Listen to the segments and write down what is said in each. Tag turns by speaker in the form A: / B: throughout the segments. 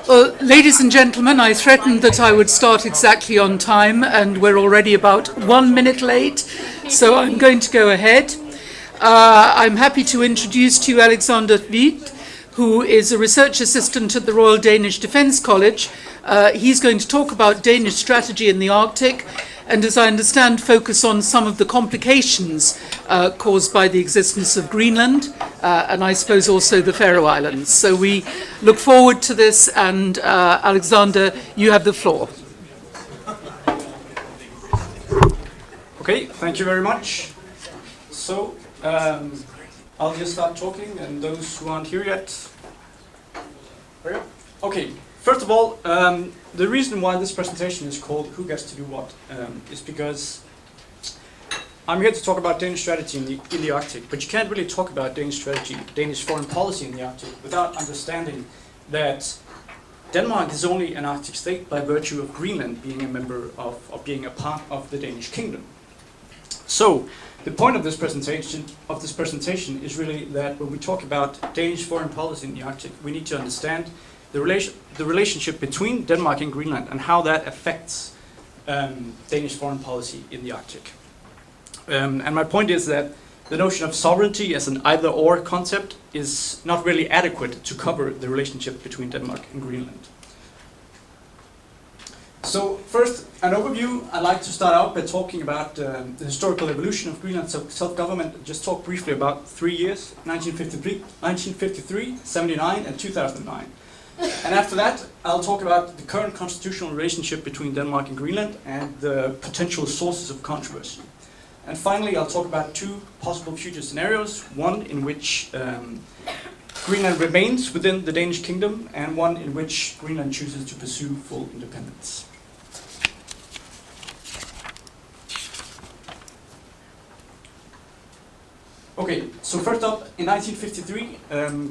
A: Well, ladies and gentlemen, I threatened that I would start exactly on time, and we're already about 1 minute late, so I'm going to go ahead. I'm happy to introduce to you Alexander Witt, who is a research assistant at the Royal Danish Defence College. He's going to talk about Danish strategy in the Arctic, and as I understand, focus on some of the complications caused by the existence of Greenland, and I suppose also the Faroe Islands. So we look forward to this, and Alexander, you have the floor.
B: Okay, thank you very much. So, I'll just start talking, and those who aren't here yet. Okay, first of all, the reason why this presentation is called Who Gets to Do What is because I'm here to talk about Danish strategy in the Arctic, but you can't really talk about Danish strategy, Danish foreign policy in the Arctic without understanding that Denmark is only an Arctic state by virtue of Greenland being a member of, or being a part of the Danish kingdom. So, the point of this presentation is really that when we talk about Danish foreign policy in the Arctic, we need to understand the relationship between Denmark and Greenland and how that affects Danish foreign policy in the Arctic. And my point is that the notion of sovereignty as an either-or concept is not really adequate to cover the relationship between Denmark and Greenland. So first, an overview. I'd like to start out by talking about the historical evolution of Greenland's self-government. Just talk briefly about 3 years, 1953, 79, and 2009. And after that, I'll talk about the current constitutional relationship between Denmark and Greenland and the potential sources of controversy. And finally, I'll talk about two possible future scenarios, one in which Greenland remains within the Danish kingdom, and one in which Greenland chooses to pursue full independence. Okay, so first up, in 1953,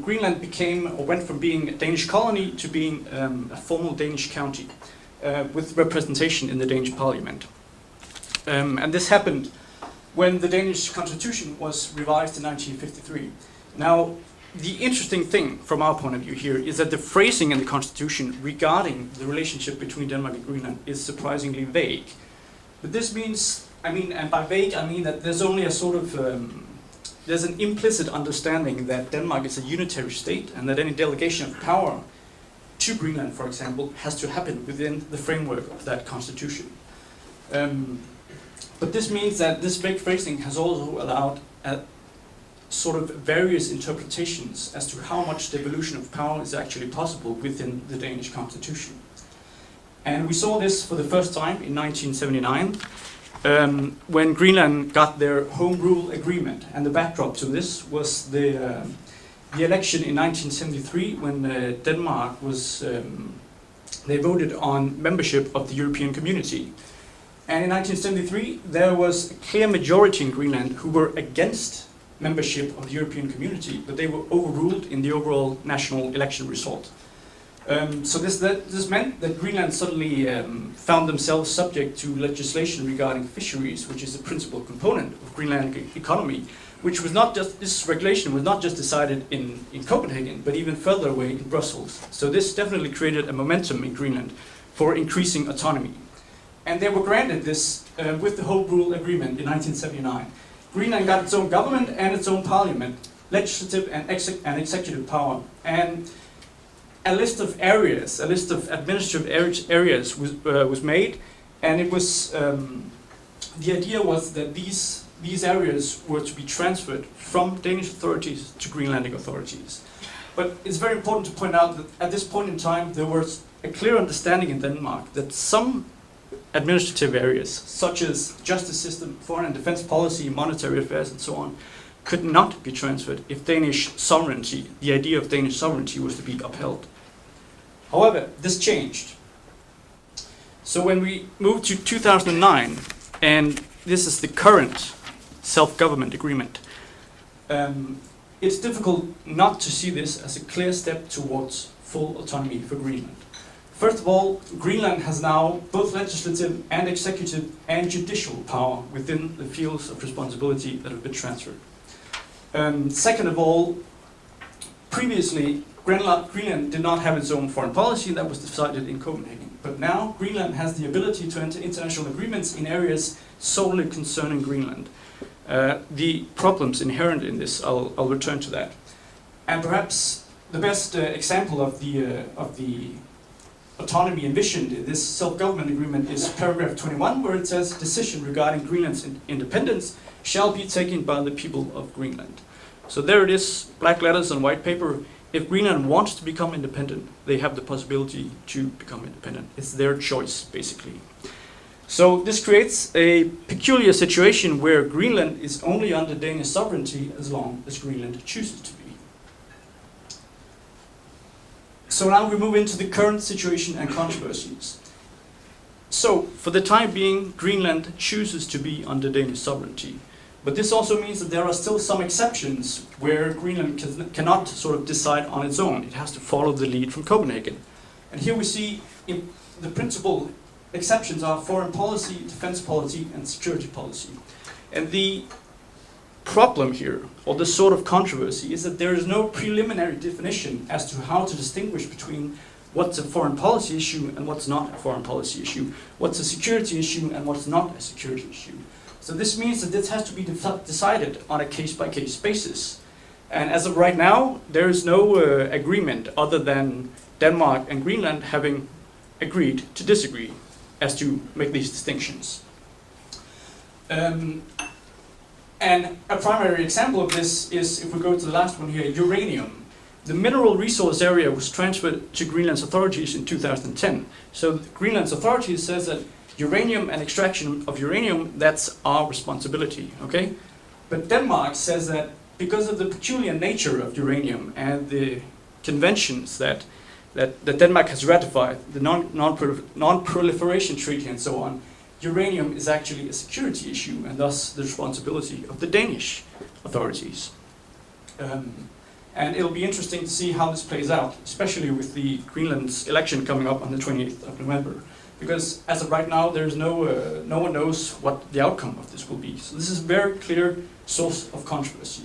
B: Greenland went from being a Danish colony to being a formal Danish county with representation in the Danish parliament. And this happened when the Danish constitution was revised in 1953. Now, the interesting thing from our point of view here is that the phrasing in the constitution regarding the relationship between Denmark and Greenland is surprisingly vague. But this means, and by vague I mean that there's only a sort of there's an implicit understanding that Denmark is a unitary state and that any delegation of power to Greenland, for example, has to happen within the framework of that constitution. But this means that this vague phrasing has also allowed sort of various interpretations as to how much devolution of power is actually possible within the Danish constitution. And we saw this for the first time in 1979, when Greenland got their Home Rule Agreement, and the backdrop to this was the election in 1973 when Denmark was, they voted on membership of the European Community. And in 1973 there was a clear majority in Greenland who were against membership of the European Community, but they were overruled in the overall national election result. So this meant that Greenland suddenly found themselves subject to legislation regarding fisheries, which is a principal component of Greenland economy, which was not just, this regulation was not just decided in Copenhagen, but even further away in Brussels. So this definitely created a momentum in Greenland for increasing autonomy. And they were granted this with the Home Rule Agreement in 1979. Greenland got its own government and its own parliament, legislative and executive power. And a list of areas, a list of administrative areas was made, and it was the idea was that these areas were to be transferred from Danish authorities to Greenlandic authorities. But it's very important to point out that at this point in time there was a clear understanding in Denmark that some administrative areas, such as justice system, foreign and defense policy, monetary affairs, and so on, could not be transferred if Danish sovereignty, the idea of Danish sovereignty, was to be upheld. However, this changed. So when we moved to 2009, and this is the current self-government agreement, it's difficult not to see this as a clear step towards full autonomy for Greenland. First of all, Greenland has now both legislative and executive and judicial power within the fields of responsibility that have been transferred. Second of all, previously Greenland did not have its own foreign policy, that was decided in Copenhagen. But now Greenland has the ability to enter international agreements in areas solely concerning Greenland. The problems inherent in this, I'll return to that. And perhaps the best example of the autonomy envisioned in this self-government agreement is paragraph 21, where it says, decision regarding Greenland's independence shall be taken by the people of Greenland. So there it is, black letters on white paper. If Greenland wants to become independent, they have the possibility to become independent. It's their choice, basically. So this creates a peculiar situation where Greenland is only under Danish sovereignty as long as Greenland chooses to be. So now we move into the current situation and controversies. So, for the time being, Greenland chooses to be under Danish sovereignty. But this also means that there are still some exceptions where Greenland cannot sort of decide on its own. It has to follow the lead from Copenhagen. And here we see the principal exceptions are foreign policy, defense policy, and security policy. And the problem here, or the sort of controversy, is that there is no preliminary definition as to how to distinguish between what's a foreign policy issue and what's not a foreign policy issue, what's a security issue and what's not a security issue. So this means that this has to be decided on a case-by-case basis. And as of right now, there is no agreement other than Denmark and Greenland having agreed to disagree as to make these distinctions. And a primary example of this is, if we go to the last one here, uranium. The mineral resource area was transferred to Greenland's authorities in 2010. So Greenland's authorities says that uranium and extraction of uranium, that's our responsibility, okay? But Denmark says that because of the peculiar nature of uranium and the conventions that Denmark has ratified, the non-proliferation treaty and so on, uranium is actually a security issue and thus the responsibility of the Danish authorities. And it'll be interesting to see how this plays out, especially with the Greenland's election coming up on the 28th of November. Because as of right now, there's no one knows what the outcome of this will be. So this is a very clear source of controversy.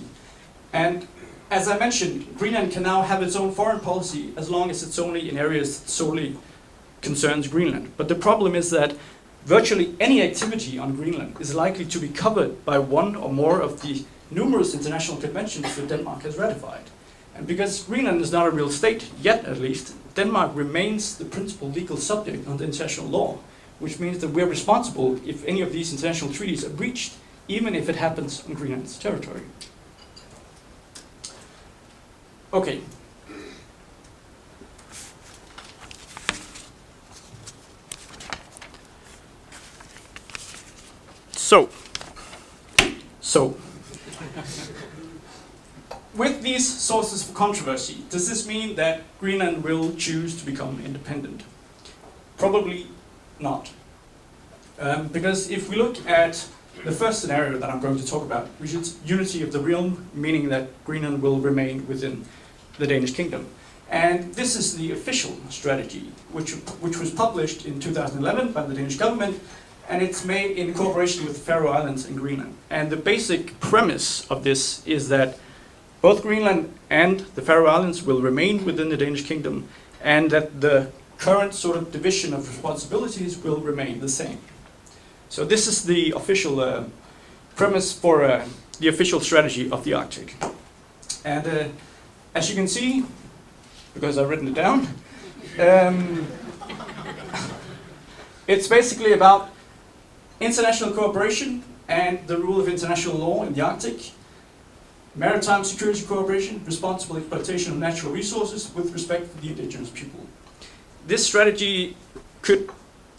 B: And as I mentioned, Greenland can now have its own foreign policy as long as it's only in areas that solely concerns Greenland. But the problem is that virtually any activity on Greenland is likely to be covered by one or more of the numerous international conventions that Denmark has ratified. And because Greenland is not a real state, yet at least, Denmark remains the principal legal subject under international law, which means that we're responsible if any of these international treaties are breached, even if it happens on Greenland's territory. Okay. So, with these sources of controversy, does this mean that Greenland will choose to become independent? Probably not. Because if we look at the first scenario that I'm going to talk about, which is unity of the realm, meaning that Greenland will remain within the Danish kingdom. And this is the official strategy, which was published in 2011 by the Danish government, and it's made in cooperation with the Faroe Islands and Greenland. And the basic premise of this is that both Greenland and the Faroe Islands will remain within the Danish kingdom, and that the current sort of division of responsibilities will remain the same. So this is the official premise for the official strategy of the Arctic. And as you can see, because I've written it down, it's basically about international cooperation and the rule of international law in the Arctic, maritime security cooperation, responsible exploitation of natural resources with respect for the indigenous people. This strategy could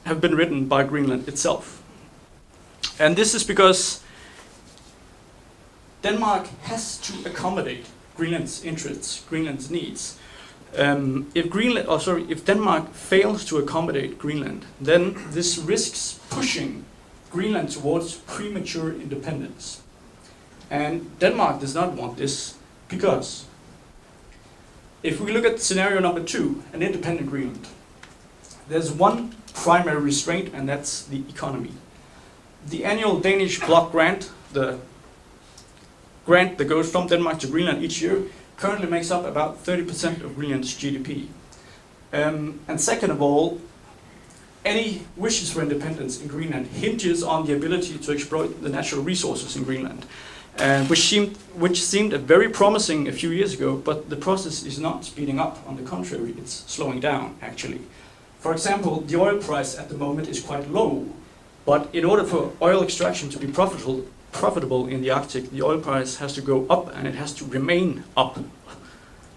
B: have been written by Greenland itself. And this is because Denmark has to accommodate Greenland's interests, Greenland's needs. If Denmark fails to accommodate Greenland, then this risks pushing Greenland towards premature independence. And Denmark does not want this because if we look at scenario number 2, an independent Greenland, there's one primary restraint, and that's the economy. The annual Danish block grant, the grant that goes from Denmark to Greenland each year, currently makes up about 30% of Greenland's GDP. And second of all, any wishes for independence in Greenland hinges on the ability to exploit the natural resources in Greenland, which seemed very promising a few years ago, but the process is not speeding up. On the contrary, it's slowing down, actually. For example, the oil price at the moment is quite low, but in order for oil extraction to be profitable in the Arctic, the oil price has to go up, and it has to remain up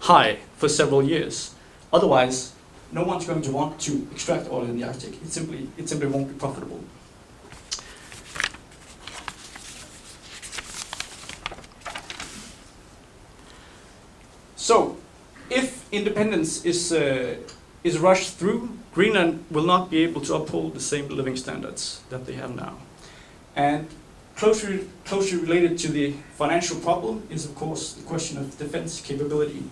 B: high for several years. Otherwise, no one's going to want to extract oil in the Arctic. It simply won't be profitable. So, if independence is rushed through, Greenland will not be able to uphold the same living standards that they have now. And closely related to the financial problem is, of course, the question of defense capability.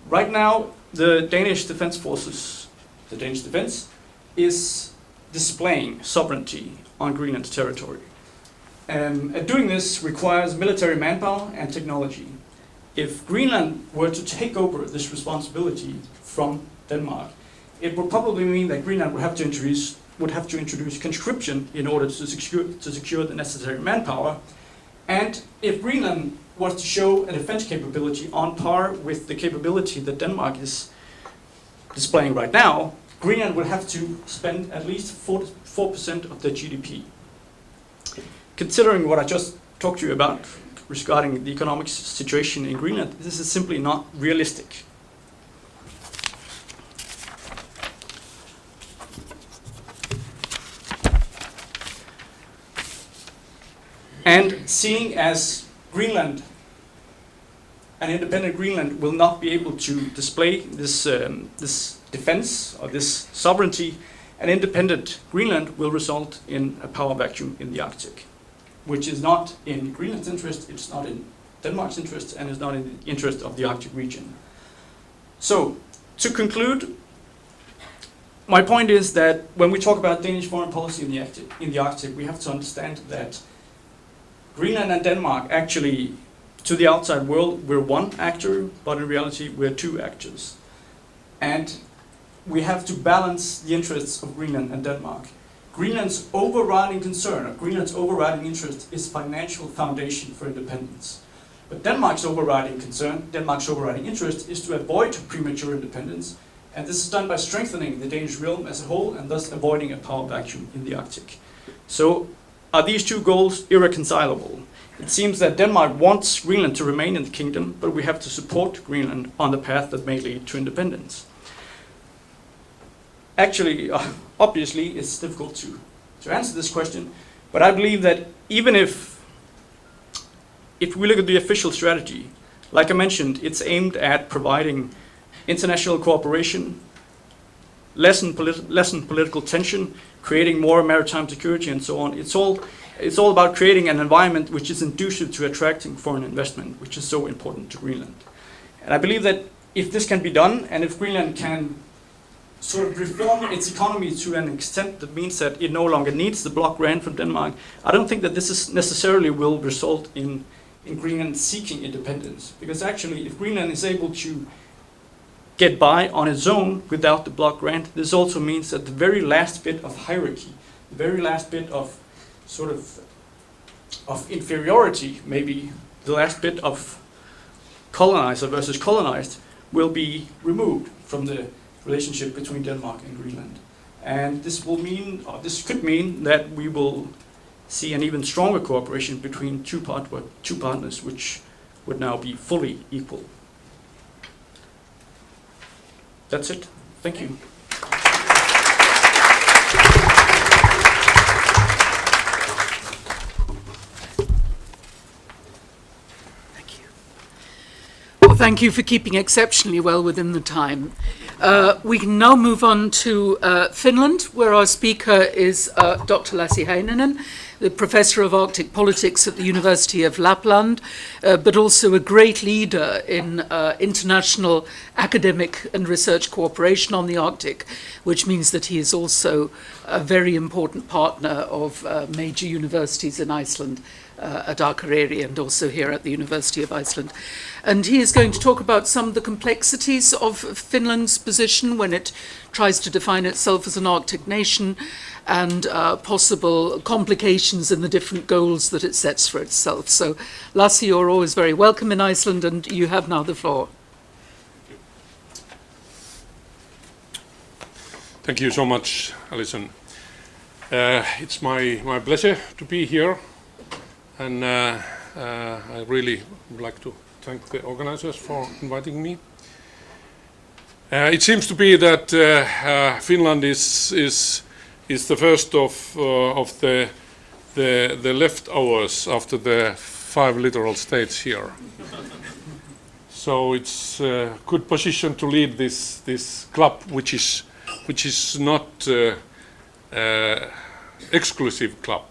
B: Right now, the Danish Defense Forces, the Danish Defense, is displaying sovereignty on Greenland's territory. And doing this requires military manpower and technology. If Greenland were to take over this responsibility from Denmark, it would probably mean that Greenland would have to introduce conscription in order to secure the necessary manpower. And if Greenland was to show a defense capability on par with the capability that Denmark is displaying right now, Greenland would have to spend at least 4% of their GDP. Considering what I just talked to you about regarding the economic situation in Greenland, this is simply not realistic. And seeing as Greenland, an independent Greenland, will not be able to display this defense or this sovereignty, an independent Greenland will result in a power vacuum in the Arctic, which is not in Greenland's interest, it's not in Denmark's interest, and is not in the interest of the Arctic region. So, to conclude, my point is that when we talk about Danish foreign policy in the Arctic, we have to understand that Greenland and Denmark actually, to the outside world, we're one actor, but in reality we're two actors. And we have to balance the interests of Greenland and Denmark. Greenland's overriding concern, or Greenland's overriding interest, is financial foundation for independence. But Denmark's overriding concern, Denmark's overriding interest, is to avoid premature independence, and this is done by strengthening the Danish realm as a whole, and thus avoiding a power vacuum in the Arctic. So, are these two goals irreconcilable? It seems that Denmark wants Greenland to remain in the kingdom, but we have to support Greenland on the path that may lead to independence. Actually, obviously, it's difficult to answer this question, but I believe that even if we look at the official strategy, like I mentioned, it's aimed at providing international cooperation, lessen political tension, creating more maritime security, and so on. It's all about creating an environment which is conducive to attracting foreign investment, which is so important to Greenland. And I believe that if this can be done, and if Greenland can sort of reform its economy to an extent that means that it no longer needs the block grant from Denmark, I don't think that this necessarily will result in Greenland seeking independence. Because actually, if Greenland is able to get by on its own without the block grant, this also means that the very last bit of hierarchy, the very last bit of sort of inferiority, maybe the last bit of colonizer versus colonized, will be removed from the relationship between Denmark and Greenland. And this will mean, or this could mean, that we will see an even stronger cooperation between two partners, which would now be fully equal. That's it. Thank you.
A: Thank you for keeping exceptionally well within the time. We can now move on to Finland, where our speaker is Dr. Lassi Heinonen, the Professor of Arctic Politics at the University of Lapland, but also a great leader in international academic and research cooperation on the Arctic, which means that he is also a very important partner of major universities in Iceland at Akureyri and also here at the University of Iceland. And he is going to talk about some of the complexities of Finland's position when it tries to define itself as an Arctic nation and possible complications in the different goals that it sets for itself. So, Lassi, you're always very welcome in Iceland, and you have now the floor.
C: Thank you so much, Alison. It's my pleasure to be here, and I really would like to thank the organizers for inviting me. It seems to be that Finland is the first of the leftovers after the 5 literal states here. So it's a good position to lead this club, which is not exclusive club,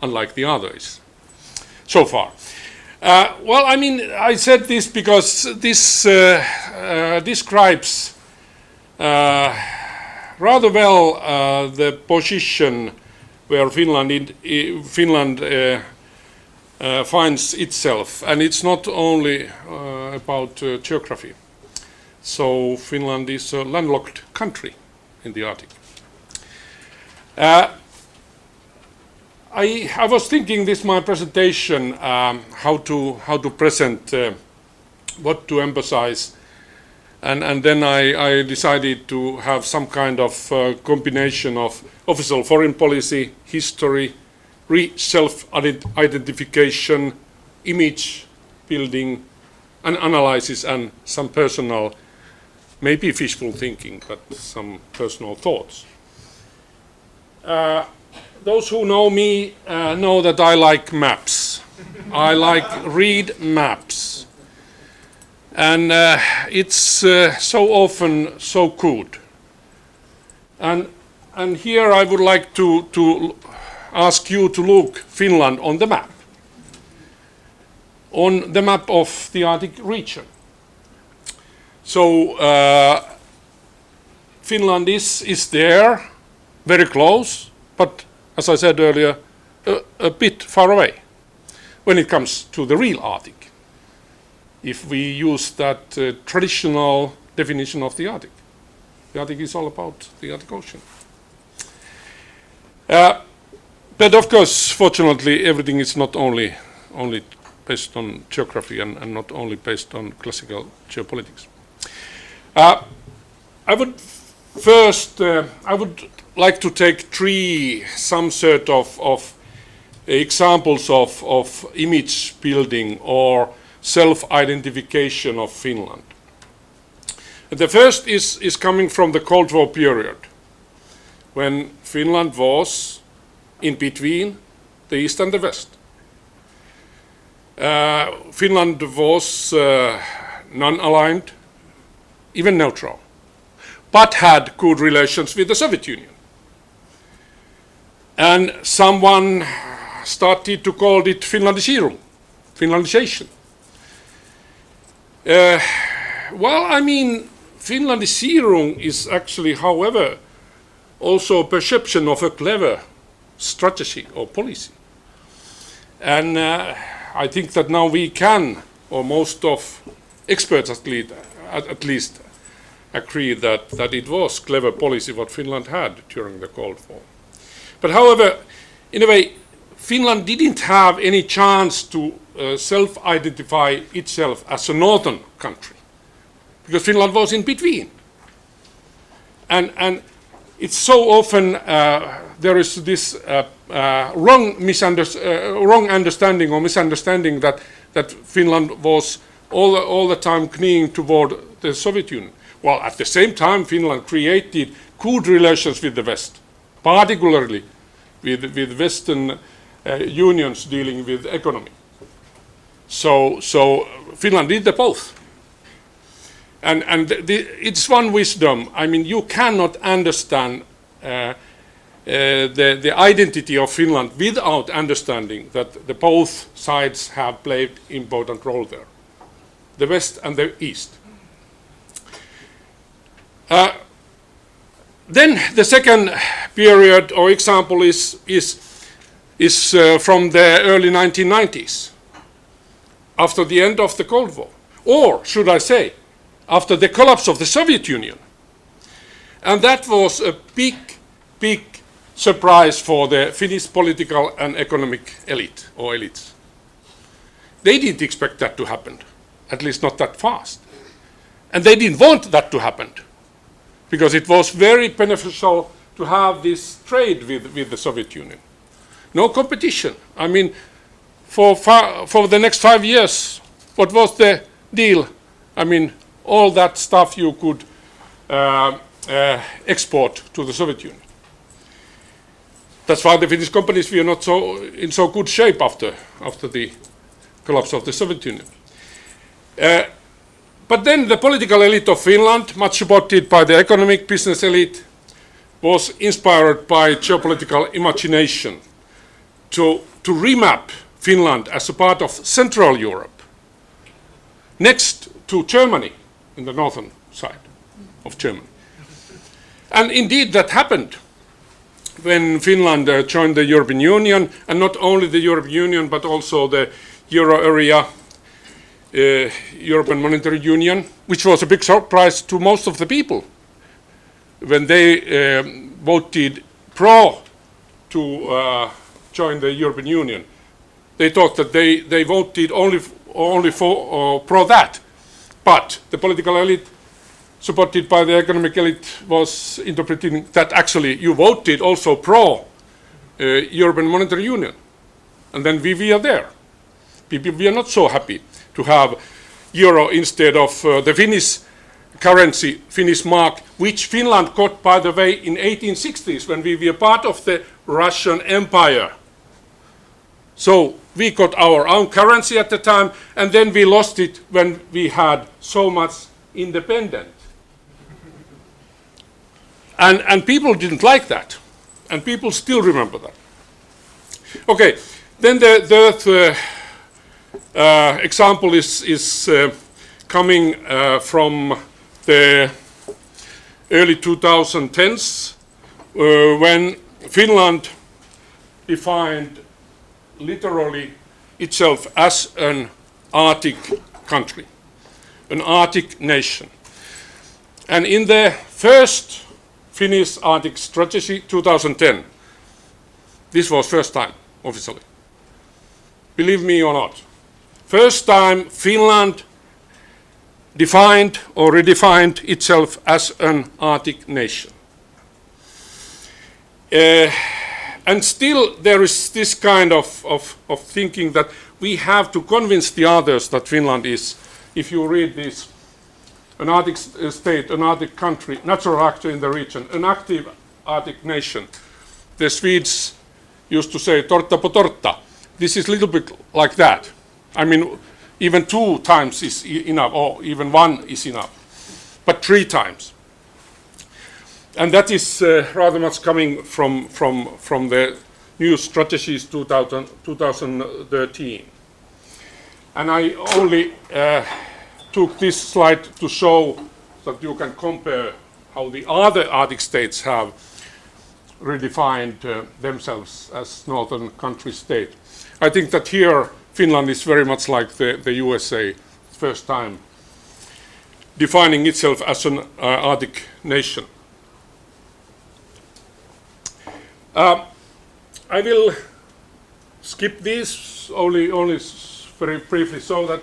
C: unlike the others so far. Well, I mean, I said this because this describes rather well the position where Finland finds itself, and it's not only about geography. So Finland is a landlocked country in the Arctic. I was thinking this my presentation how to present what to emphasize, and then I decided to have some kind of combination of official foreign policy, history, self-identification, image building, and analysis, and some personal, maybe fishful thinking, but some personal thoughts. Those who know me know that I like maps. I like read maps. And it's so often so good. And here I would like to ask you to look Finland on the map. On the map of the Arctic region. So Finland is there, very close, but as I said earlier, a bit far away when it comes to the real Arctic, if we use that traditional definition of the Arctic. The Arctic is all about the Arctic Ocean. But of course, fortunately, everything is not only based on geography and not only based on classical geopolitics. I would like to take 3 some sort of examples of image building or self-identification of Finland. The first is coming from the Cold War period, when Finland was in between the East and the West. Finland was non-aligned, even neutral, but had good relations with the Soviet Union. And someone started to call it Finlandization. Well, I mean, Finlandization is actually, however, also a perception of a clever strategy or policy. And I think that now we can, or most of experts at least agree that it was clever policy what Finland had during the Cold War. But however, in a way, Finland didn't have any chance to self-identify itself as a northern country, because Finland was in between. And it's so often there is this wrong understanding or misunderstanding that Finland was all the time clinging toward the Soviet Union. Well, at the same time, Finland created good relations with the West, particularly with Western unions dealing with economy. So Finland did the both. And it's one wisdom. I mean, you cannot understand the identity of Finland without understanding that the both sides have played important role there, the West and the East. Then the second period or example is is from the early 1990s, after the end of the Cold War, or should I say, after the collapse of the Soviet Union. And that was a big, big surprise for the Finnish political and economic elite, or elites. They didn't expect that to happen, at least not that fast. And they didn't want that to happen, because it was very beneficial to have this trade with the Soviet Union. No competition. I mean, for the next 5 years, what was the deal? I mean, all that stuff you could export to the Soviet Union. That's why the Finnish companies were not in so good shape after the collapse of the Soviet Union. But then the political elite of Finland, much supported by the economic business elite, was inspired by geopolitical imagination to remap Finland as a part of Central Europe, next to Germany, in the northern side of Germany. And indeed that happened when Finland joined the European Union, and not only the European Union, but also the Euro area, European Monetary Union, which was a big surprise to most of the people when they voted pro to join the European Union. They thought that they voted only for pro that, but the political elite, supported by the economic elite, was interpreting that actually you voted also pro European Monetary Union, and then we are there. We are not so happy to have euro instead of the Finnish currency, Finnish mark, which Finland got, by the way, in 1860s when we were part of the Russian Empire. So we got our own currency at the time, and then we lost it when we had so much independence. And people didn't like that, and people still remember that. Okay, then the third example is coming from the early 2010s, when Finland defined literally itself as an Arctic country, an Arctic nation. And in the first Finnish Arctic strategy 2010, this was first time officially. Believe me or not, first time Finland defined or redefined itself as an Arctic nation. And still there is this kind of thinking that we have to convince the others that Finland is, if you read this, an Arctic state, an Arctic country, natural actor in the region, an active Arctic nation. The Swedes used to say torta po torta. This is a little bit like that. I mean, even 2 times is enough, or even 1 is enough, but 3 times. And that is rather much coming from the new strategies 2013. And I only took this slide to show that you can compare how the other Arctic states have redefined themselves as northern country state. I think that here Finland is very much like the USA, first time defining itself as an Arctic nation. I will skip this only very briefly, so that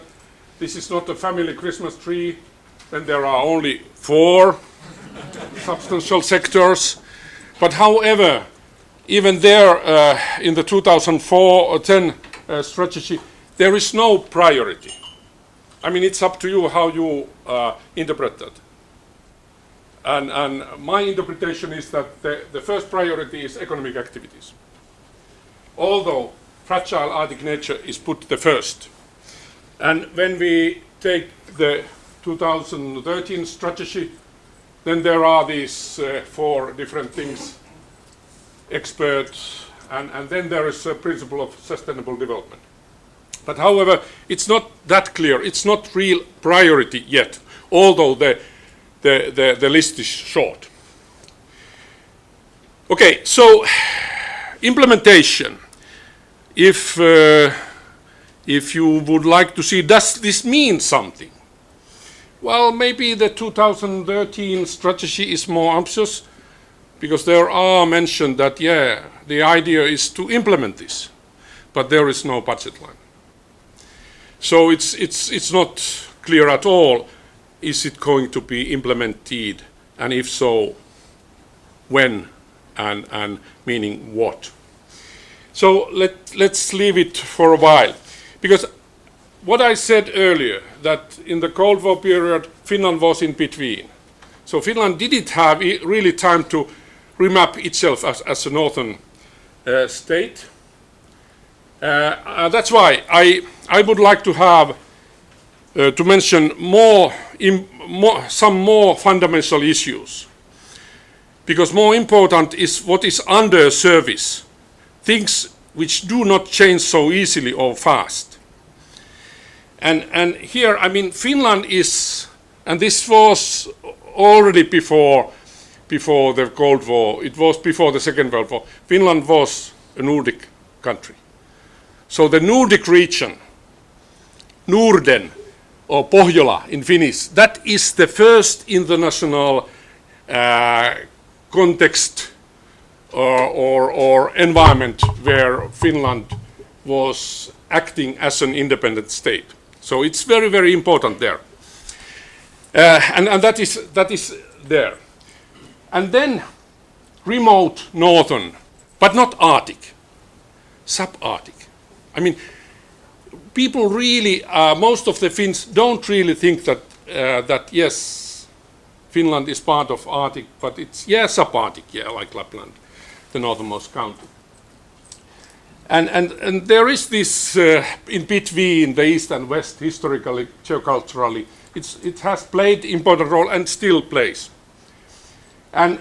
C: this is not a family Christmas tree when there are only 4 substantial sectors. But however, even there in the 2004-10 strategy, there is no priority. I mean, it's up to you how you interpret that. And my interpretation is that the first priority is economic activities. Although fragile Arctic nature is put the first. And when we take the 2013 strategy, then there are these 4 different things, experts, and then there is a principle of sustainable development. But however, it's not that clear. It's not real priority yet, although the list is short. Okay, so implementation. if you would like to see, does this mean something? Well, maybe the 2013 strategy is more ambitious, because there are mentioned that, yeah, the idea is to implement this, but there is no budget line. So it's not clear at all, is it going to be implemented, and if so, when, and meaning what? So let's leave it for a while, because what I said earlier, that in the Cold War period, Finland was in between. So Finland didn't have really time to remap itself as a northern state. That's why I would like to have to mention some more fundamental issues, because more important is what is under surface, things which do not change so easily or fast. And here, I mean, Finland is, and this was already before the Cold War, it was before the Second World War, Finland was a Nordic country. So the Nordic region, Norden, or Pohjola in Finnish, that is the first international context or environment where Finland was acting as an independent state. So it's very, very important there. And that is there. And then remote northern, but not Arctic, subarctic. I mean, people really, most of the Finns don't really think that yes, Finland is part of Arctic, but it's, yeah, subarctic, yeah, like Lapland, the northernmost county. And there is this in between the East and West, historically, geoculturally, it has played important role and still plays. And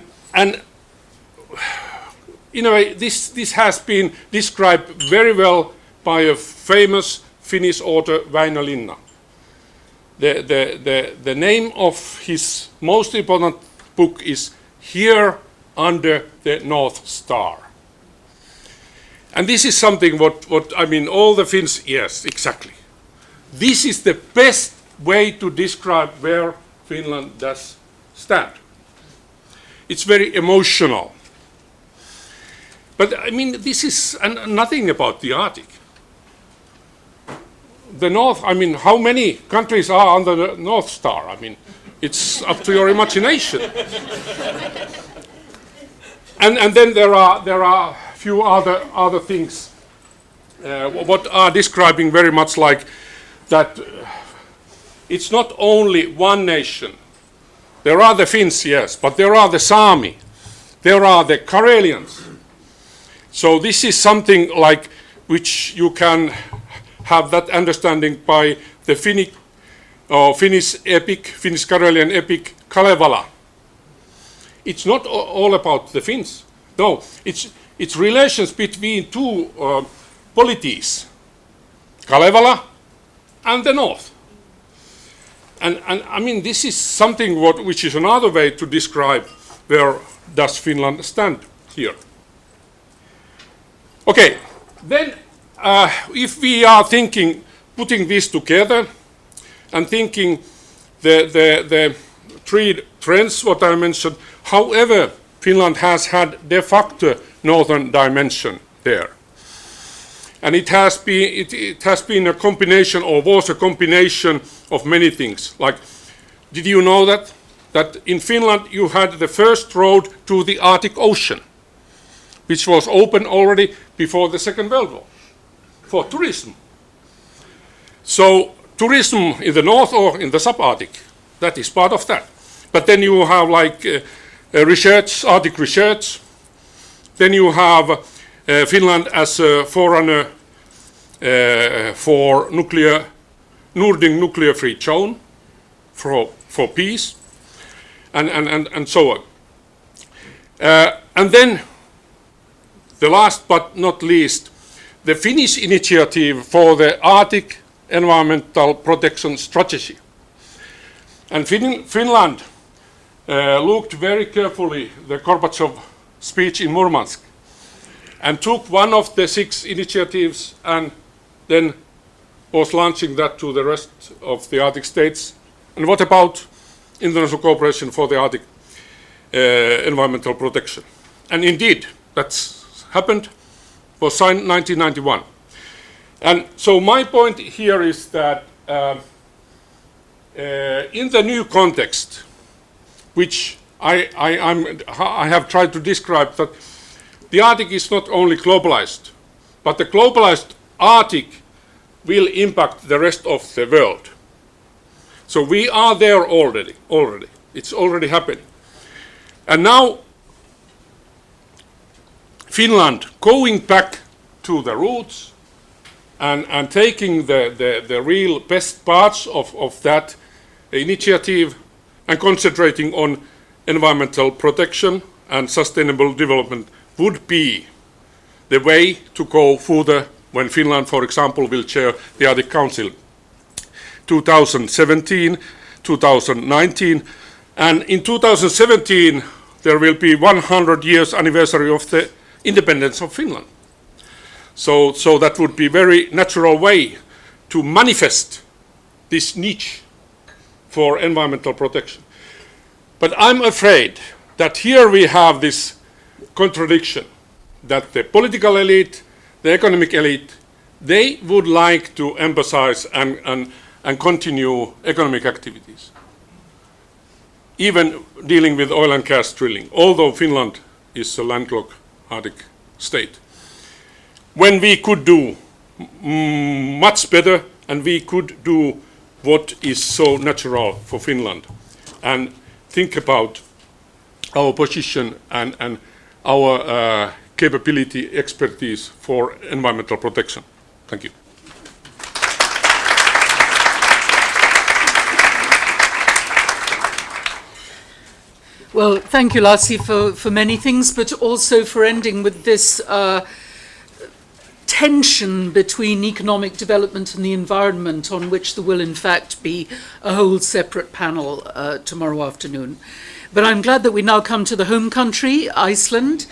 C: in a way, this has been described very well by a famous Finnish author, Väinö Linna. The name of his most important book is Here Under the North Star. And this is something what I mean, all the Finns, yes, exactly. This is the best way to describe where Finland does stand. It's very emotional. But I mean, this is nothing about the Arctic. The North, I mean, how many countries are under the North Star? I mean, it's up to your imagination. And then there are few other things what are describing very much like that it's not only one nation. There are the Finns, yes, but there are the Sami, there are the Karelians. So this is something like which you can have that understanding by the Finnish epic, Finnish Karelian epic Kalevala. It's not all about the Finns. No, it's relations between two polities, Kalevala and the North. And I mean, this is something which is another way to describe where does Finland stand here. Okay, then if we are thinking, putting this together and thinking the three trends what I mentioned, however, Finland has had de facto northern dimension there. And it has been a combination, or was a combination of many things. Like, did you know that in Finland you had the first road to the Arctic Ocean, which was open already before the Second World War for tourism. So tourism in the north or in the subarctic, that is part of that. But then you have like research, Arctic research. Then you have Finland as a forerunner for Nordic nuclear-free zone for peace, and so on. And then the last but not least, the Finnish initiative for the Arctic environmental protection strategy. And Finland looked very carefully the Gorbachev speech in Murmansk. and took one of the 6 initiatives and then was launching that to the rest of the Arctic states. And what about international cooperation for the Arctic environmental protection? And indeed, that's happened, was signed 1991. And so my point here is that in the new context, which I have tried to describe, that the Arctic is not only globalized, but the globalized Arctic will impact the rest of the world. So we are there already. It's already happening. And now Finland going back to the roots and taking the real best parts of that initiative and concentrating on environmental protection and sustainable development would be the way to go further when Finland, for example, will chair the Arctic Council 2017, 2019, and in 2017 there will be 100 years anniversary of the independence of Finland. So that would be a very natural way to manifest this niche for environmental protection. But I'm afraid that here we have this contradiction, that the political elite, the economic elite, they would like to emphasize and continue economic activities, even dealing with oil and gas drilling, although Finland is a landlocked Arctic state. When we could do much better, and we could do what is so natural for Finland, and think about our position and our capability, expertise for environmental protection. Thank you.
A: Well, thank you, Lassi, for many things, but also for ending with this tension between economic development and the environment, on which there will in fact be a whole separate panel tomorrow afternoon. But I'm glad that we now come to the home country, Iceland,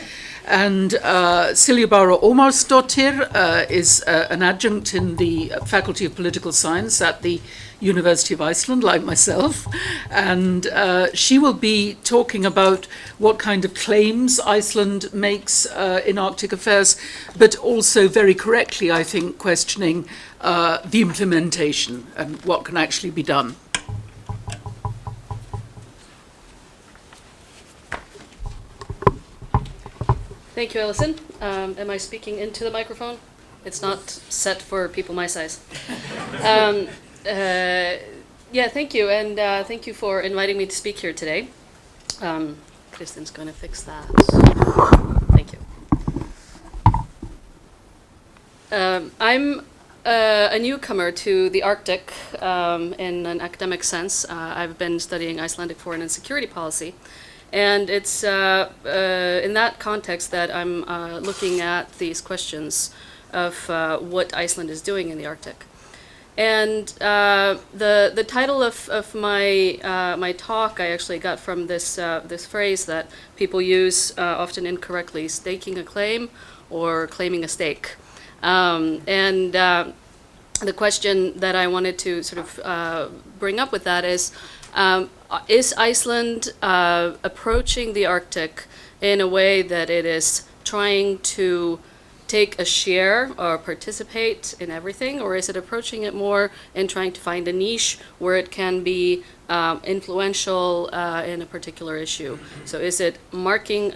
A: and Silja Bára Ómarsdóttir is an adjunct in the Faculty of Political Science at the University of Iceland, like myself, and she will be talking about what kind of claims Iceland makes in Arctic affairs, but also very correctly, I think, questioning the implementation and what can actually be done.
D: Thank you, Alison. Am I speaking into the microphone? It's not set for people my size. Yeah, thank you, and thank you for inviting me to speak here today. Kristin's going to fix that. Thank you. I'm a newcomer to the Arctic in an academic sense. I've been studying Icelandic foreign and security policy. And it's in that context that I'm looking at these questions of what Iceland is doing in the Arctic. And the title of my talk I actually got from this phrase that people use often incorrectly: staking a claim or claiming a stake. And the question that I wanted to sort of bring up with that is Iceland approaching the Arctic in a way that it is trying to take a share or participate in everything, or is it approaching it more in trying to find a niche where it can be influential in a particular issue? So is it marking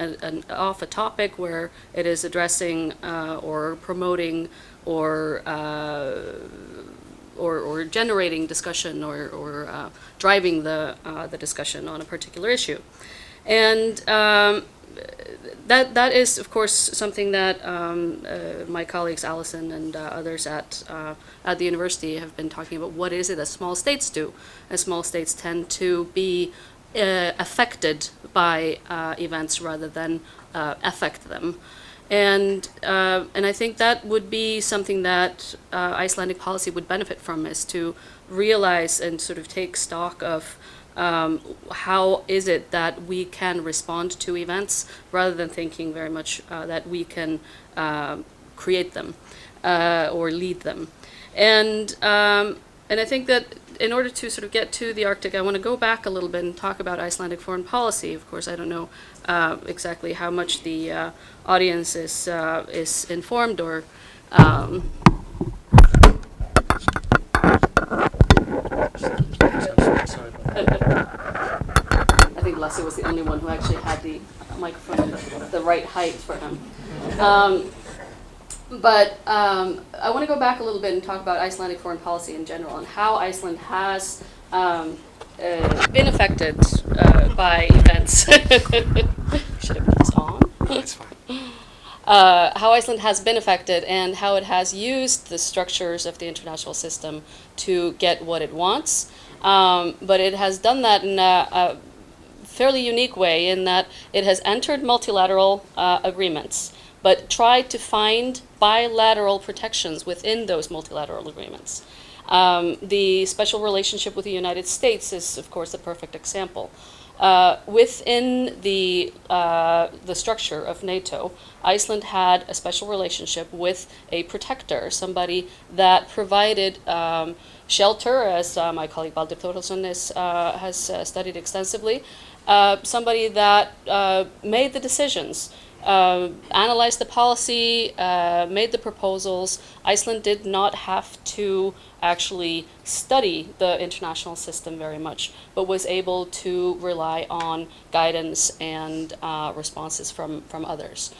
D: off a topic where it is addressing or promoting or generating discussion or driving the discussion on a particular issue? And that is, of course, something that my colleagues Alison and others at the university have been talking about. What is it that small states do? And small states tend to be affected by events rather than affect them. And I think that would be something that Icelandic policy would benefit from, is to realize and sort of take stock of how is it that we can respond to events rather than thinking very much that we can create them or lead them. And I think that in order to sort of get to the Arctic, I want to go back a little bit and talk about Icelandic foreign policy. Of course, I don't know exactly how much the audience is informed or. I think Lasse was the only one who actually had the microphone at the right height for him. But I want to go back a little bit and talk about Icelandic foreign policy in general and how Iceland has been affected by events. Should have put this on.
C: That's fine.
D: How Iceland has been affected and how it has used the structures of the international system to get what it wants. But it has done that in a fairly unique way in that it has entered multilateral agreements, but tried to find bilateral protections within those multilateral agreements. The special relationship with the United States is, of course, the perfect example. Within the structure of NATO, Iceland had a special relationship with a protector, somebody that provided shelter, as my colleague Baldur Thorhalsson has studied extensively, somebody that made the decisions, analyzed the policy, made the proposals. Iceland did not have to actually study the international system very much, but was able to rely on guidance and responses from others.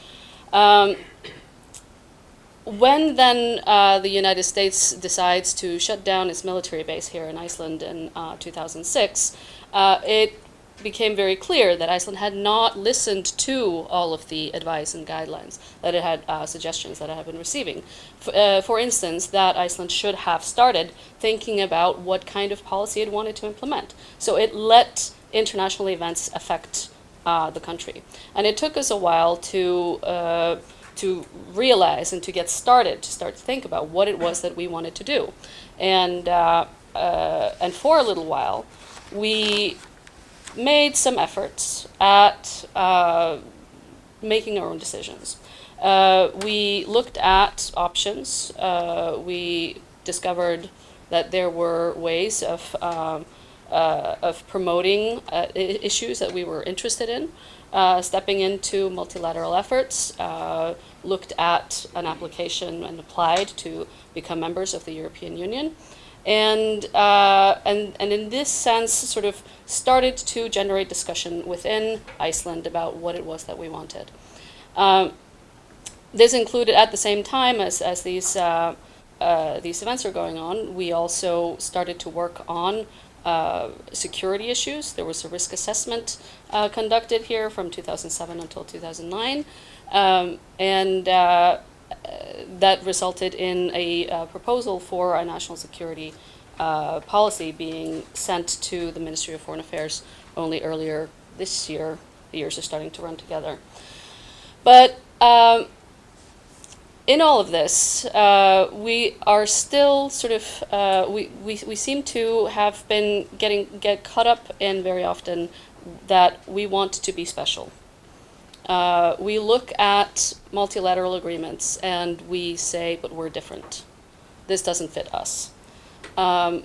D: When then the United States decides to shut down its military base here in Iceland in 2006, it became very clear that Iceland had not listened to all of the advice and guidelines that it had, suggestions that it had been receiving. For instance, that Iceland should have started thinking about what kind of policy it wanted to implement. So it let international events affect the country. And it took us a while to realize and to get started, to start to think about what it was that we wanted to do. And for a little while, we made some efforts at making our own decisions. We looked at options. We discovered that there were ways of promoting issues that we were interested in, stepping into multilateral efforts, looked at an application and applied to become members of the European Union. And in this sense, sort of started to generate discussion within Iceland about what it was that we wanted. This included, at the same time as these events are going on, we also started to work on security issues. There was a risk assessment conducted here from 2007 until 2009, and that resulted in a proposal for a national security policy being sent to the Ministry of Foreign Affairs only earlier this year. The years are starting to run together. But in all of this, we are still sort of, we seem to have been get caught up in very often that we want to be special. We look at multilateral agreements and we say, but we're different. This doesn't fit us.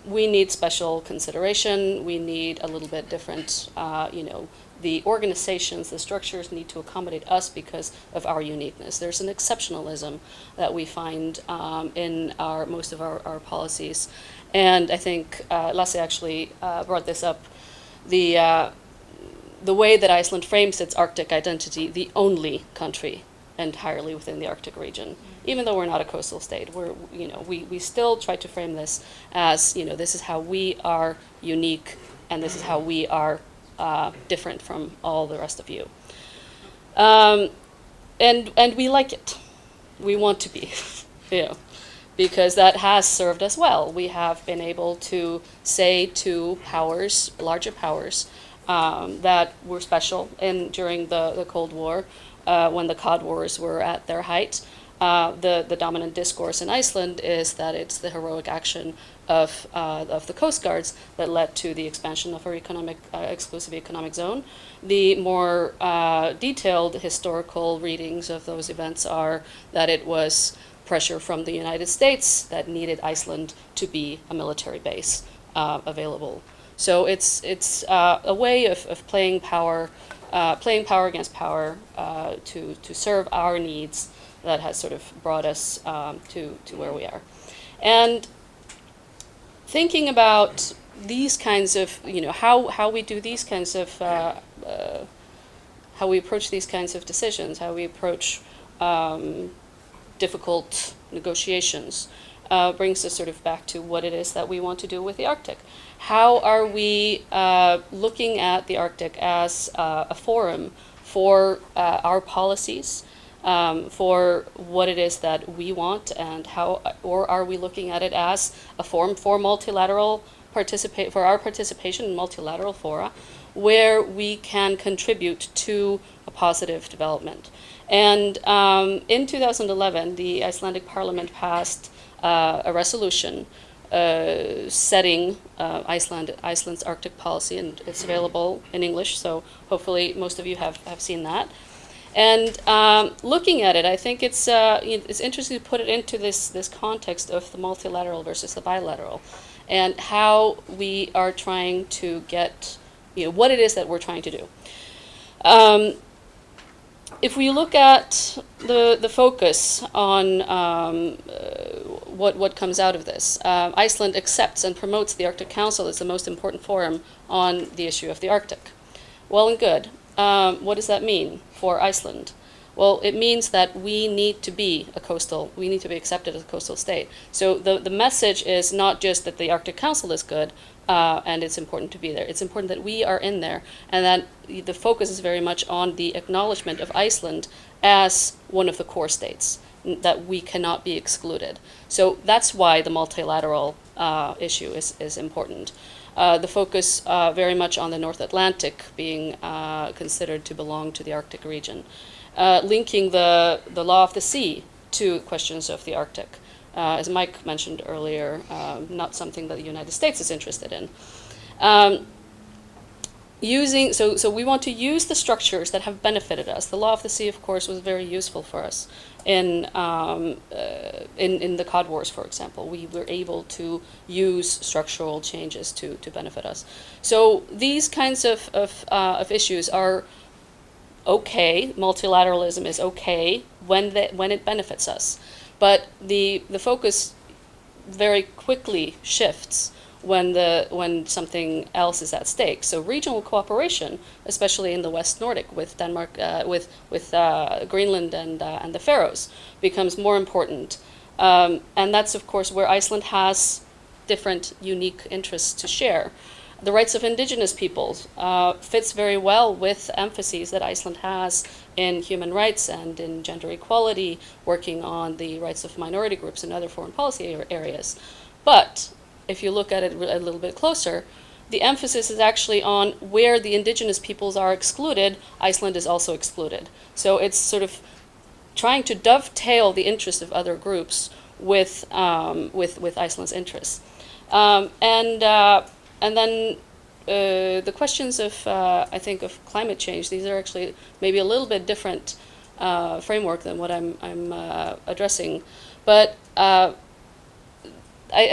D: We need special consideration. We need a little bit different, the organizations, the structures need to accommodate us because of our uniqueness. There's an exceptionalism that we find in most of our policies. And I think Lasse actually brought this up, the way that Iceland frames its Arctic identity, the only country entirely within the Arctic region. Even though we're not a coastal state, we still try to frame this as, this is how we are unique and this is how we are different from all the rest of you. And we like it. We want to be, because that has served us well. We have been able to say to powers, larger powers, that were special during the Cold War, when the Cod Wars were at their height. The dominant discourse in Iceland is that it's the heroic action of the coast guards that led to the expansion of our exclusive economic zone. The more detailed historical readings of those events are that it was pressure from the United States that needed Iceland to be a military base available. So it's a way of playing power against power to serve our needs that has sort of brought us to where we are. And thinking about these kinds of, how we do these kinds of, how we approach these kinds of decisions, how we approach difficult negotiations, brings us sort of back to what it is that we want to do with the Arctic. How are we looking at the Arctic as a forum for our policies, for what it is that we want, and how, or are we looking at it as a forum for our participation in multilateral fora, where we can contribute to a positive development. And in 2011, the Icelandic Parliament passed a resolution setting Iceland's Arctic policy, and it's available in English, so hopefully most of you have seen that. And looking at it, I think it's interesting to put it into this context of the multilateral versus the bilateral, and how we are trying to get, what it is that we're trying to do. If we look at the focus on what comes out of this, Iceland accepts and promotes the Arctic Council as the most important forum on the issue of the Arctic. Well and good. What does that mean for Iceland? Well, it means that we need to be accepted as a coastal state. So the message is not just that the Arctic Council is good, and it's important to be there. It's important that we are in there, and that the focus is very much on the acknowledgement of Iceland as one of the core states, that we cannot be excluded. So that's why the multilateral issue is important. The focus very much on the North Atlantic being considered to belong to the Arctic region. Linking the law of the sea to questions of the Arctic. As Mike mentioned earlier, not something that the United States is interested in. So we want to use the structures that have benefited us. The law of the sea, of course, was very useful for us in the Cod Wars, for example. We were able to use structural changes to benefit us. So these kinds of issues are okay. Multilateralism is okay when it benefits us. But the focus very quickly shifts when something else is at stake. So regional cooperation, especially in the West Nordic with Denmark, with Greenland and the Faroes, becomes more important. And that's of course where Iceland has different unique interests to share. The rights of indigenous peoples fits very well with emphases that Iceland has in human rights and in gender equality, working on the rights of minority groups and other foreign policy areas. But if you look at it a little bit closer, the emphasis is actually on where the indigenous peoples are excluded, Iceland is also excluded. So it's sort of trying to dovetail the interests of other groups with Iceland's interests. And then the questions of, I think, of climate change, these are actually maybe a little bit different framework than what I'm addressing. But I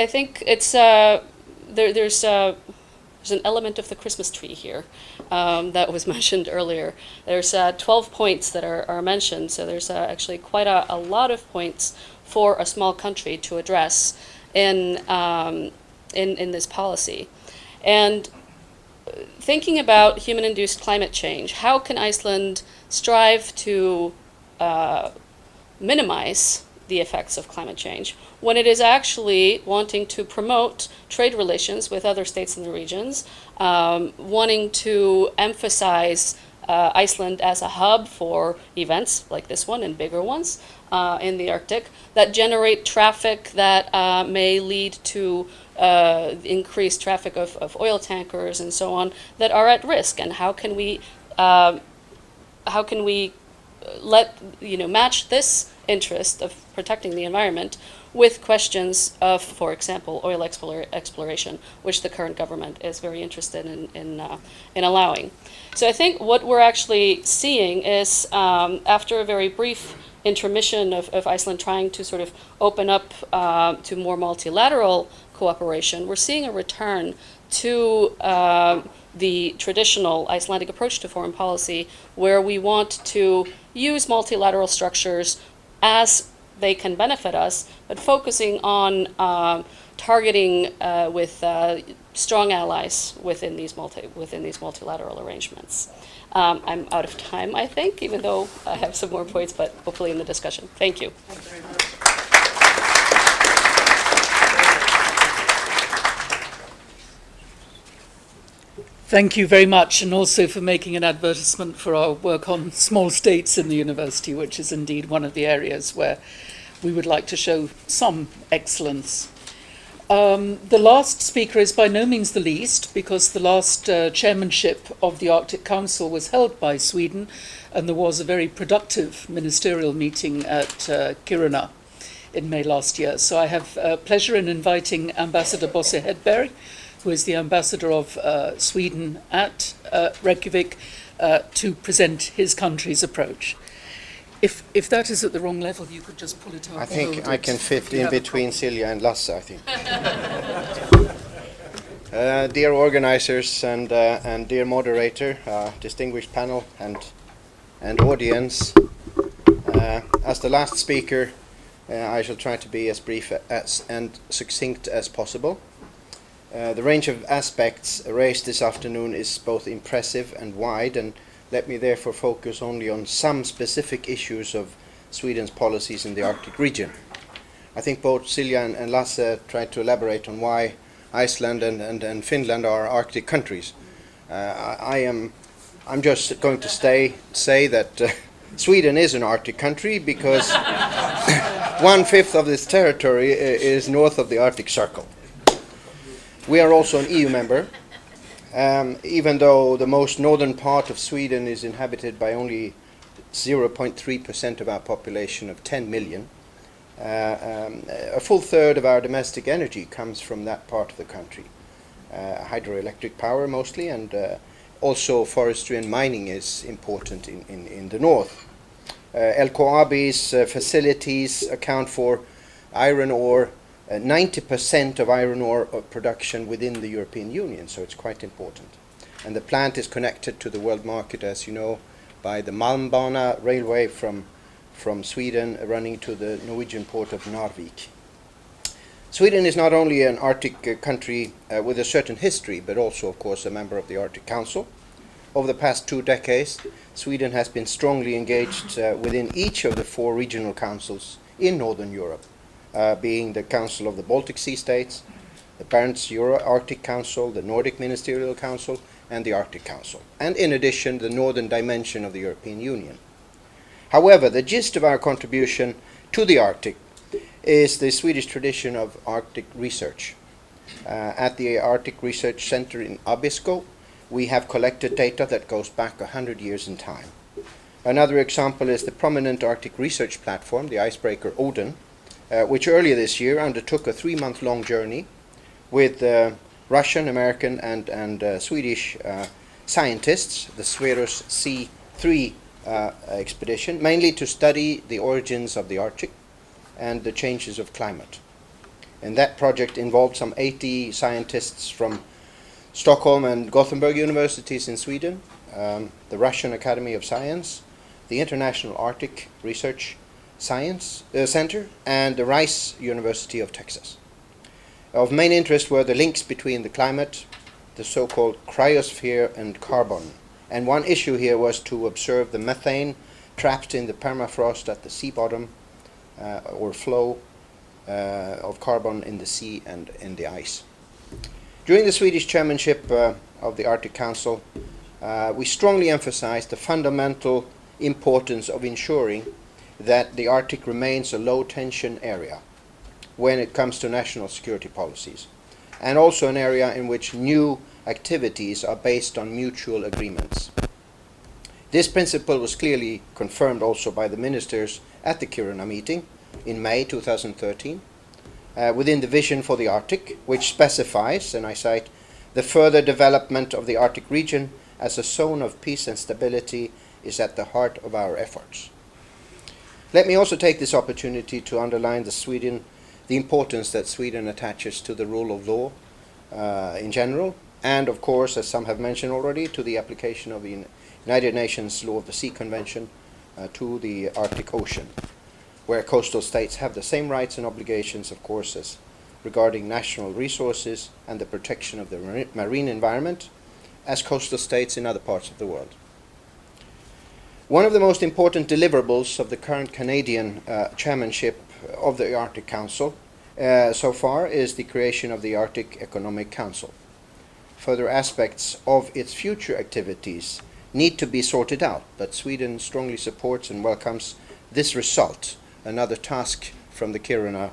D: think it's, there's an element of the Christmas tree here that was mentioned earlier. There's 12 points that are mentioned, so there's actually quite a lot of points for a small country to address in this policy. And thinking about human-induced climate change, how can Iceland strive to minimize the effects of climate change when it is actually wanting to promote trade relations with other states in the regions, wanting to emphasize Iceland as a hub for events like this one and bigger ones in the Arctic that generate traffic that may lead to increased traffic of oil tankers and so on that are at risk, and how can we match this interest of protecting the environment with questions of, for example, oil exploration, which the current government is very interested in allowing. So I think what we're actually seeing is, after a very brief intermission of Iceland trying to sort of open up to more multilateral cooperation, we're seeing a return to the traditional Icelandic approach to foreign policy, where we want to use multilateral structures as they can benefit us, but focusing on targeting with strong allies within these multilateral arrangements. I'm out of time, I think, even though I have some more points, but hopefully in the discussion. Thank you.
A: Thank you very much, and also for making an advertisement for our work on small states in the university, which is indeed one of the areas where we would like to show some excellence. The last speaker is by no means the least, because the last chairmanship of the Arctic Council was held by Sweden, and there was a very productive ministerial meeting at Kiruna in May last year. So I have pleasure in inviting Ambassador Bosse Hedberg, who is the ambassador of Sweden at Reykjavík, to present his country's approach. If that is at the wrong level, you could just pull it up.
E: I think I can fit in between Silja and Lasse, I think. Dear organizers and dear moderator, distinguished panel and audience, as the last speaker, I shall try to be as brief and succinct as possible. The range of aspects raised this afternoon is both impressive and wide, and let me therefore focus only on some specific issues of Sweden's policies in the Arctic region. I think both Silja and Lasse tried to elaborate on why Iceland and Finland are Arctic countries. I'm just going to say that Sweden is an Arctic country because 1/5 of this territory is north of the Arctic Circle. We are also an EU member, even though the most northern part of Sweden is inhabited by only 0.3% of our population of 10 million. A full third of our domestic energy comes from that part of the country. Hydroelectric power mostly, and also forestry and mining is important in the north. LKAB's facilities account for iron ore, 90% of iron ore production within the European Union, so it's quite important. And the plant is connected to the world market, as you know, by the Malmbana railway from Sweden running to the Norwegian port of Narvik. Sweden is not only an Arctic country with a certain history, but also, of course, a member of the Arctic Council. Over the past 2 decades, Sweden has been strongly engaged within each of the 4 regional councils in Northern Europe, being the Council of the Baltic Sea States, the Barents Euro-Arctic Council, the Nordic Ministerial Council, and the Arctic Council, and in addition, the northern dimension of the European Union. However, the gist of our contribution to the Arctic is the Swedish tradition of Arctic research. At the Arctic Research Center in Abisko, we have collected data that goes back 100 years in time. Another example is the prominent Arctic research platform, the icebreaker Odin, which earlier this year undertook a 3-month-long journey with Russian, American, and Swedish scientists, the Sverus C3 expedition, mainly to study the origins of the Arctic and the changes of climate. And that project involved some 80 scientists from Stockholm and Gothenburg universities in Sweden, the Russian Academy of Science, the International Arctic Research Science Center, and the Rice University of Texas. Of main interest were the links between the climate, the so-called cryosphere, and carbon. And one issue here was to observe the methane trapped in the permafrost at the sea bottom, or flow of carbon in the sea and in the ice. During the Swedish chairmanship of the Arctic Council, we strongly emphasized the fundamental importance of ensuring that the Arctic remains a low-tension area when it comes to national security policies, and also an area in which new activities are based on mutual agreements. This principle was clearly confirmed also by the ministers at the Kiruna meeting in May 2013, within the Vision for the Arctic, which specifies, and I cite, the further development of the Arctic region as a zone of peace and stability is at the heart of our efforts. Let me also take this opportunity to underline the importance that Sweden attaches to the rule of law in general, and of course, as some have mentioned already, to the application of the United Nations Law of the Sea Convention to the Arctic Ocean, where coastal states have the same rights and obligations, of course, as regarding national resources and the protection of the marine environment as coastal states in other parts of the world. One of the most important deliverables of the current Canadian chairmanship of the Arctic Council so far is the creation of the Arctic Economic Council. Further aspects of its future activities need to be sorted out, but Sweden strongly supports and welcomes this result, another task from the Kiruna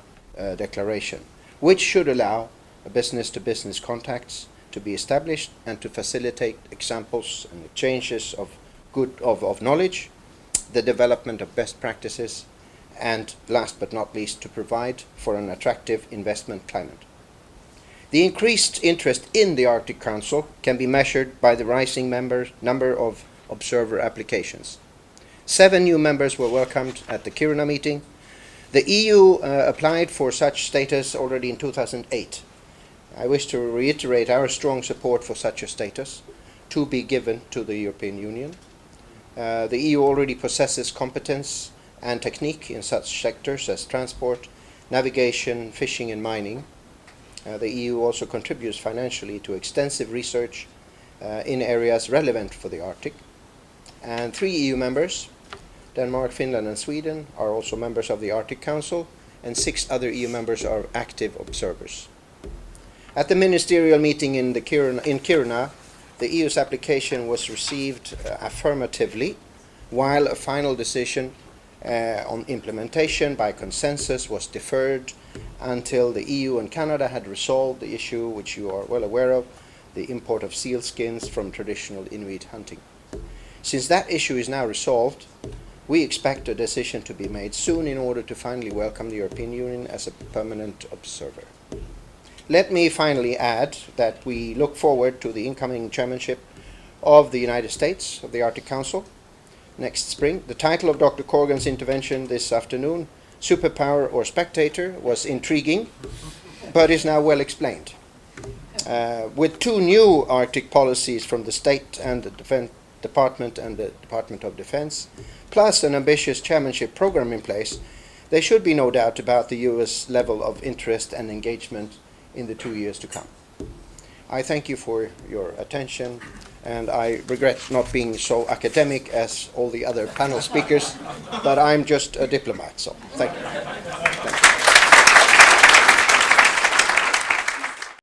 E: Declaration, which should allow business-to-business contacts to be established and to facilitate examples and exchanges of knowledge, the development of best practices, and last but not least, to provide for an attractive investment climate. The increased interest in the Arctic Council can be measured by the rising number of observer applications. 7 new members were welcomed at the Kiruna meeting. The EU applied for such status already in 2008. I wish to reiterate our strong support for such a status to be given to the European Union. The EU already possesses competence and technique in such sectors as transport, navigation, fishing and mining. The EU also contributes financially to extensive research in areas relevant for the Arctic. And 3 EU members, Denmark, Finland and Sweden, are also members of the Arctic Council, and 6 other EU members are active observers. At the ministerial meeting in Kiruna, the EU's application was received affirmatively, while a final decision on implementation by consensus was deferred until the EU and Canada had resolved the issue, which you are well aware of, the import of seal skins from traditional Inuit hunting. Since that issue is now resolved, we expect a decision to be made soon in order to finally welcome the European Union as a permanent observer. Let me finally add that we look forward to the incoming chairmanship of the United States of the Arctic Council next spring. The title of Dr. Corrigan's intervention this afternoon, Superpower or Spectator, was intriguing, but is now well explained. With 2 new Arctic policies from the State and the Defense Department and the Department of Defense, plus an ambitious chairmanship program in place, there should be no doubt about the US level of interest and engagement in the 2 years to come. I thank you for your attention, and I regret not being so academic as all the other panel speakers, but I'm just a diplomat, so thank you. Thank you.